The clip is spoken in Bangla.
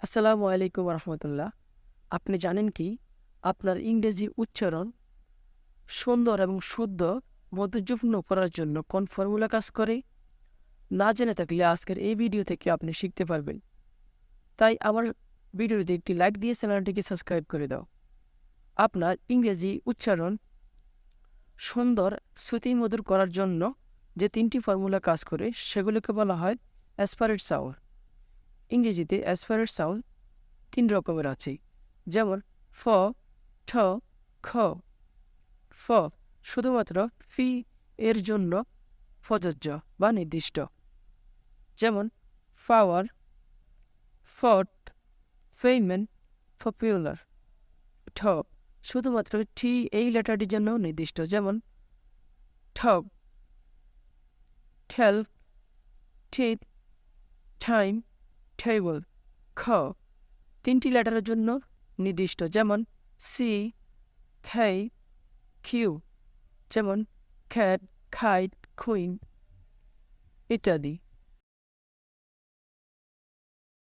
আসসালামু আলাইকুম রহমতুল্লাহ। আপনি জানেন কি আপনার ইংরেজি উচ্চারণ সুন্দর এবং শুদ্ধ মধুরপূর্ণ করার জন্য কোন ফর্মুলা কাজ করে? না জেনে থাকলে আজকের এই ভিডিও থেকে আপনি শিখতে পারবেন। তাই আমার ভিডিওতে একটি লাইক দিয়ে চ্যানেলটিকে সাবস্ক্রাইব করে দাও। আপনার ইংরেজি উচ্চারণ সুন্দর শ্রুতিমধুর করার জন্য যে তিনটি ফর্মুলা কাজ করে সেগুলোকে বলা হয় অ্যাসপারেট সাউন্ড। ইংরেজিতে অ্যাসপারেট সাউন্ড তিন রকমের আছে, যেমন ফ, ঠ, খ। ফ শুধুমাত্র ফি এর জন্য প্রযোজ্য বা নির্দিষ্ট, যেমন ফাওয়ার, ফট, ফেইমেন, পপুলার। ঠ শুধুমাত্র টি এই লেটারটির জন্য নির্দিষ্ট, যেমন ঠগ, খেল, ঠিক, টাইম, টেবল। খ তিনটি লেটারের জন্য নির্দিষ্ট, যেমন সি, খেই, কিউ, যেমন খ্যাট, খাইট, কুইন ইত্যাদি।